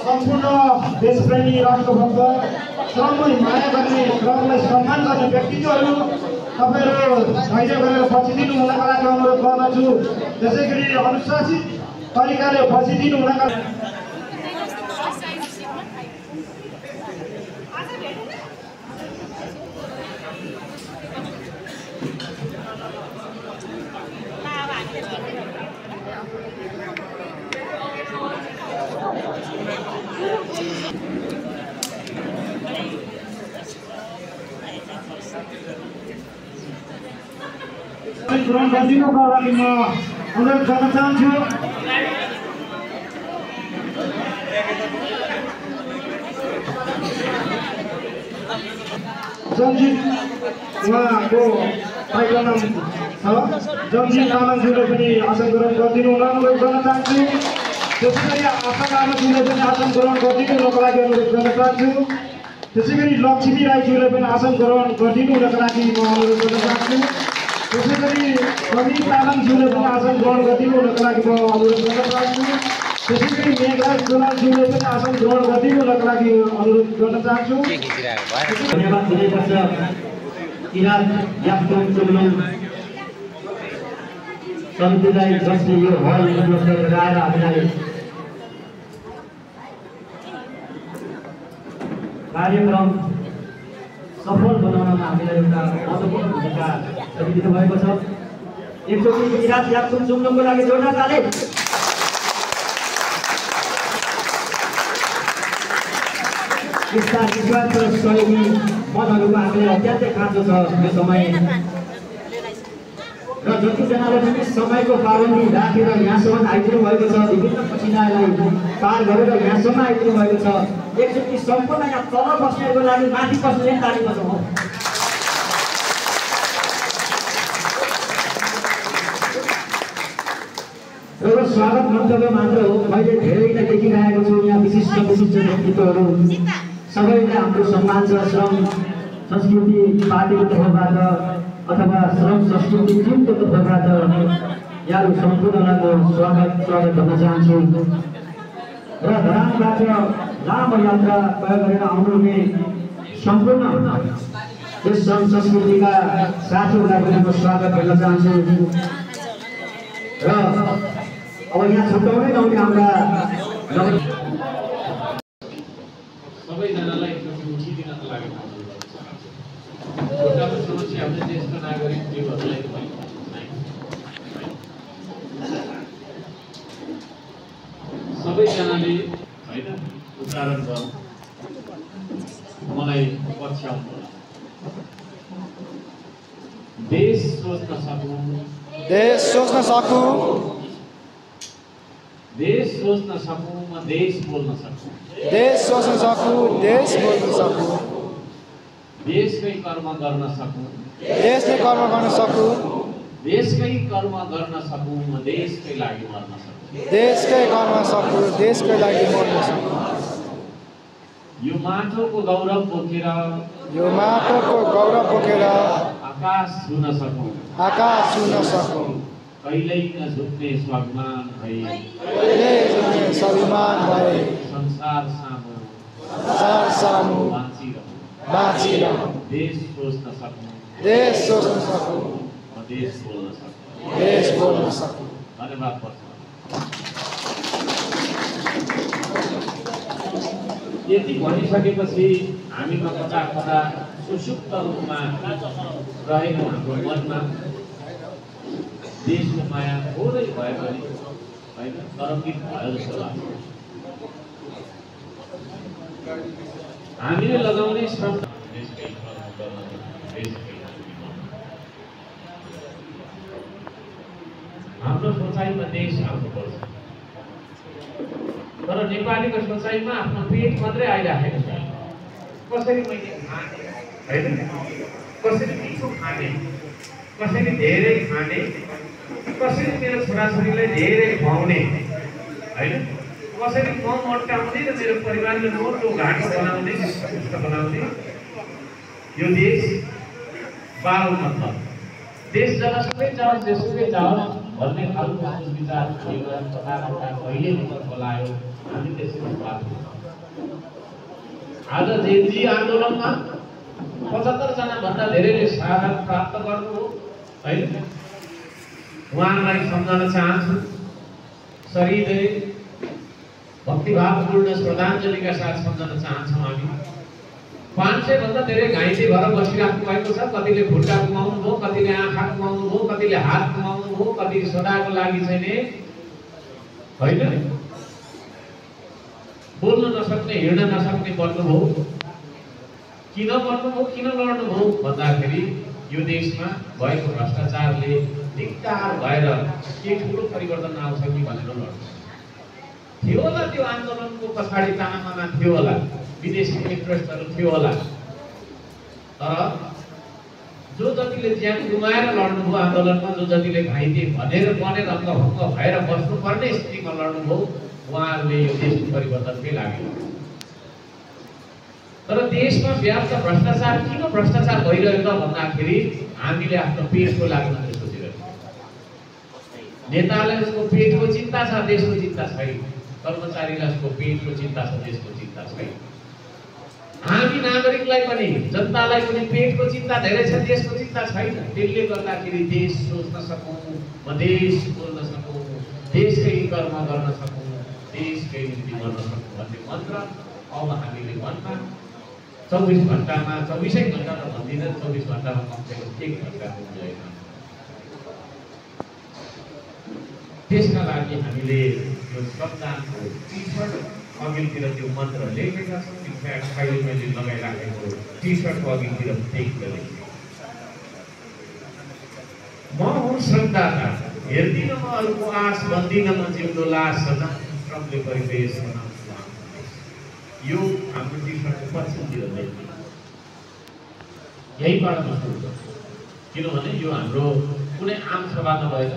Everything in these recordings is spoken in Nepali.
सम्पूर्ण देशप्रेमी राष्ट्रभक्त श्रमलाई माया गर्ने श्रमलाई सम्मान गर्ने व्यक्तित्वहरू तपाईहरु धैर्य गरेर बसिदिनु हुनका लागि अनुरोध गर्दछु। त्यसैगरी अनुशासित तरिकाले बसिदिनु हुनका ग्रहण गरिदिनुको लागि म अनुरोध गर्न चाहन्छु। जमजित उहाँको कार्यक्रम छ, जमजित तामाङज्यूले पनि आसन ग्रहण गरिदिनु हुन अनुरोध गर्न चाहन्छु। त्यसैगरी आशा तामाङज्यूले पनि आसन ग्रहण गरिदिनु हुनको लागि अनुरोध गर्न चाहन्छु। त्यसैगरी लक्ष्मी राईज्यूले पनि आसन ग्रहण गरिदिनु हुनको लागि म अनुरोध गर्न चाहन्छु। त्यसैगरी प्रवीण तामाङज्यूले पनि आसन ग्रहण गरिदिनु हुनको लागि म अनुरोध गर्न चाहन्छु। त्यसैगरी मेघराज दोलालज्यूले पनि आसन ग्रहण गरिदिनु हुनको लागि अनुरोध गर्न चाहन्छु। धन्यवाद दिनुपर्छ किरात याक्तुङ चुम्लुङ समितिलाई जसले यो हल उपलब्ध गराएर हामीलाई कार्यक्रम सफल बनाउनमा हामीलाई एउटा महत्त्वपूर्ण भूमिका दिनु भएको छ। एकचोटि किरात याक्तुङ चुम्लुङको लागि जोडदार ताली। यस्ता निस्वार्थ र सहयोगी मनहरूको हामीलाई अत्यन्तै खाँचो छ यो समय र जतिजनाले पनि समयको पाबन्दी राखेर यहाँसम्म आइदिनु भएको छ, विभिन्न पसिनालाई पार गरेर यहाँसम्म आइदिनु भएको छ। एकचोटि सम्पूर्ण यहाँ तल बस्नेहरूको लागि माथि बस्ने ताली बजाउँ। र स्वागत मन्तव्य मात्र हो, मैले धेरै नै देखिरहेको छु यहाँ विशिष्ट व्यक्तित्वहरू सबैलाई हाम्रो सम्मान छ। श्रम संस्कृति पार्टीको तर्फबाट अथवा श्रम संस्कृति टिमको तर्फबाट यहाँहरू सम्पूर्णलाई म स्वागत गर्न चाहन्छु। र धरानबाट लामो यात्रा तय गरेर आउनुहुने सम्पूर्ण यस श्रम संस्कृतिका साथीहरूलाई पनि म स्वागत गर्न चाहन्छु। र अब यहाँ छुट्याउनै नहुने हाम्रा सबैजनालाई उठिदिनको लागि एउटा समस्या हामीले ज्येष्ठ नागरिक जीवहरूलाई सबैजनाले होइन उच्चारण गर्नु मलाई पछ्याउनु। देश सोच्न सकूँ, देश सोच्न सकूँ, देश सोच्न सकूँ, म देश बोल्न सकूँ, देश सोच्न सकूँ, देश बोल्न सकूँ, देशकै कर्म गर्न सकूँ, देशले कर्म गर्न सकूँ, देशकै कर्म गर्न सकूँ, म देशकै लागि मर्न सकूँ, देशकै कर्म सकूँ, देशकै लागि मर्न सकूँ। यो माटोको गौरव बोकेर, यो माटोको गौरव बोकेर आकाश छुन सकूँ, आकाश छुन सकूँ, कहिल्यै नझुक्ने स्वाभिमान भई, कहिल्यै नझुक्ने स्वाभिमान भई संसार सामु बाँचिरहूँ, देश सोच्न सकूँ, देश सोच्न सकूँ, म देश बोल्न सकूँ, देश बोल्न सकूँ। धन्यवाद। यति भनिसकेपछि हामीमा कता कता सुसुप्त रूपमा रहेको हाम्रो मनमा देशको माया थोरै भए पनि होइन तरङ्गित भयो जस्तो लाग्छ। हामीले लगाउने श्रम हाम्रो सोचाइमा देश आउनुपर्छ, तर नेपालीको सोचाइमा आफ्नो पेट मात्रै आइराखेको छ। कसरी मैले खाने होइन, कसरी मिठो खाने, कसरी धेरै खाने, कसरी मेरो छोराछोरीलाई धेरै खुवाउने होइन, कसरी म मोटाउने र मेरो परिवारले मोटो घाटो बनाउने बनाउने। यो देश बाल मतलब देश जहाँसुकै जाओस् जेसुकै जाओस् भन्ने खालको विचार कहिलेदेखि बोलायो हामी त्यसरी बाध्य। आज जेजी आन्दोलनमा 75 जना भन्दा धेरैले शहादत प्राप्त गर्नुभयो होइन। उहाँलाई सम्झन चाहन्छु, शहीदै भक्तिभावपूर्ण श्रद्धाञ्जलीका साथ सम्झन चाहन्छौँ हामी। 500 भन्दा धेरै घाइते भएर बसिराख्नु भएको छ। कतिले खुट्टा गुमाउनु भयो, कतिले आँखा गुमाउनु भयो, कतिले हात गुमाउनु भयो, कति सदाको लागि चाहिँ होइन बोल्न नसक्ने हिँड्न नसक्ने बन्नुभयो। किन बन्नुभयो, किन लड्नुभयो भन्दाखेरि यो देशमा भएको भ्रष्टाचारले धिक्कार भएर के ठुलो परिवर्तन आउँछ कि भनेर लड्छ। थियो होला त्यो आन्दोलनको पछाडि तानामाना थियो होला, विदेशी इन्ट्रेस्टहरू थियो होला, तर जो जतिले ज्यान गुमाएर लड्नुभयो आन्दोलनमा, जो जतिले घाइते भनेर बनेर अङ्गभङ्ग भएर बस्नुपर्ने स्थितिमा लड्नुभयो, उहाँहरूले यो देशको परिवर्तनकै लागि। तर देशमा व्याप्त भ्रष्टाचार किन भ्रष्टाचार भइरहेको त भन्दाखेरि हामीले आफ्नो पेटको लागि मात्रै सोचिरहेको। नेतालाई उसको पेटको चिन्ता छ, देशको चिन्ता छैन। कर्मचारीलाई उसको पेटको चिन्ता छ, देशको चिन्ता छैन। हामी नागरिकलाई पनि जनतालाई पनि पेटको चिन्ता धेरै छ, देशको चिन्ता छैन। त्यसले गर्दाखेरि देश सोच्न सकौँ, म देश बोल्न सकौँ, देशकै कर्म गर्न सकौँ, देशकै निम्ति गर्न सकौँ भन्ने मन्त्र अब हामीले मनमा 24 घण्टामा 24 घण्टा त भन्दिनँ, 24 घण्टामा कमसेकम 1 घण्टा हुँदैन। त्यसका लागि हामीले यो श्रमदानको टी-सर्ट अघिल्तिर त्यो मन्त्र लेखेका छौँ। इनफ्याक्ट अहिले मैले लगाइराखेको टी-सर्टको अघिल्तिर लेखेको म हुँ श्रमदाता, हेर्दिनँ म अरूको आश, बन्दिनँ म जिउँदो लास, सदा श्रमले परिवेश बनाउँछु। यो हाम्रो टी-सर्टको पछिल्तिर लेखिएको यहीबाट म सुरु गर्छु, किनभने यो हाम्रो कुनै आम सभा नभएर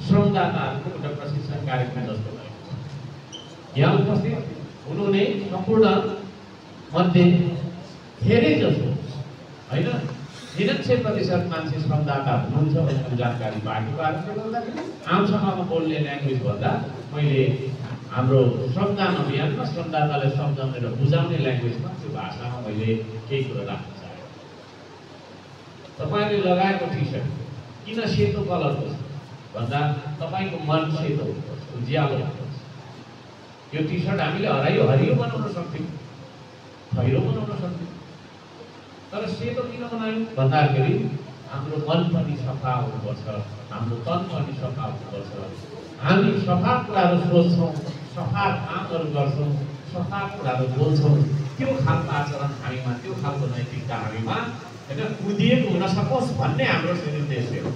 श्रमदाताहरूको एउटा प्रशिक्षण कार्यक्रम जस्तो भएको छ। यहाँ उपस्थित हुनुहुने सम्पूर्ण मध्ये धेरै जसो होइन 99% मान्छे श्रमदाता हुनुहुन्छ भन्ने जानकारी बाँकी पारेको गर्दाखेरि आम सभामा बोल्ने ल्याङ्ग्वेज भन्दा मैले हाम्रो श्रमदान अभियानमा श्रमदातालाई सम्झाउने र बुझाउने ल्याङ्ग्वेजमा त्यो भाषामा मैले केही कुरा राख्न चाहेँ। तपाईँले लगाएको टी-सर्ट किन सेतो कलरको छ भन्दा तपाईँको मन सेतो हुनुपर्छ, उज्यालो हुनुपर्छ। यो टी-सर्ट हामीले हरियो बनाउन सक्थ्यौँ, खैरो बनाउन सक्थ्यौँ, तर सेतो किन बनायौँ भन्दाखेरि हाम्रो मन पनि सफा हुनुपर्छ, हाम्रो तन पनि सफा हुनुपर्छ। हामी सफा कुराहरू सोच्छौँ, सफा कामहरू गर्छौँ, सफा कुराहरू बोल्छौँ। त्यो खालको आचरण हामीमा, त्यो खालको नैतिकता हामीमा होइन कुदिएको हुन सकोस् भन्ने हाम्रो उद्देश्य हो।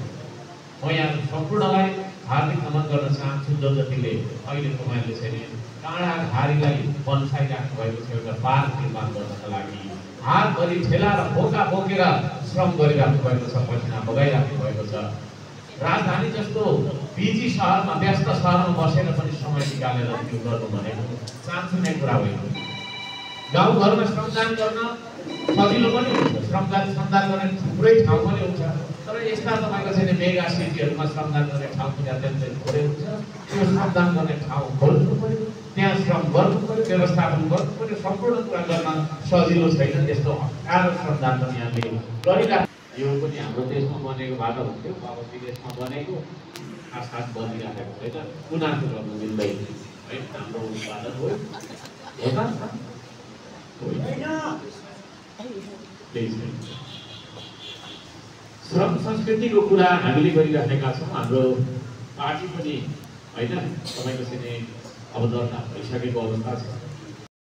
म यहाँ सम्पूर्णलाई हार्दिक नमन गर्न चाहन्छु जो जतिले अहिले तपाईँले चाहिँ काँडा घारीलाई बन्साइराख्नु भएको छ एउटा पार्क निर्माण गर्नका लागि, हातभरि ठेला र बोका बोकेर श्रम गरिराख्नु भएको छ, पसिना बगाइराख्नु भएको छ। राजधानी जस्तो बिजी सहरमा, व्यस्त सहरमा बसेर पनि समय निकालेर त्यो गर्नु भनेको चान्सु नै कुरा होइन। गाउँघरमा श्रमदान गर्न सजिलो पनि हुन्छ, श्रमदान गर्ने थुप्रै ठाउँ पनि हुन्छ, तर यस्ता तपाईँको चाहिँ मेगा सिटीहरूमा श्रमदान गर्ने ठाउँ पनि अत्यन्तै थोरै हुन्छ। त्यो श्रमदान गर्ने ठाउँ खोल्नु पऱ्यो, त्यहाँ श्रम गर्नु पऱ्यो, व्यवस्थापन गर्नु पऱ्यो, सम्पूर्ण कुरा गर्न सजिलो छैन। त्यस्तो अप्ठ्यारो श्रमदान पनि हामीले गरिराख्नु। यो पनि हाम्रो देशमा बनेको बाटो हुन्थ्यो, अब विदेशमा बनेको खास बनिराखेको छैन। गुनासो गर्नु मिल्दैन है, हाम्रो उत्पादन हो त त्यही छ। श्रम संस्कृतिको कुरा हामीले गरिरहेका छौँ। हाम्रो पार्टी पनि होइन तपाईँको चाहिँ अवदर्ता भइसकेको अवस्था छ।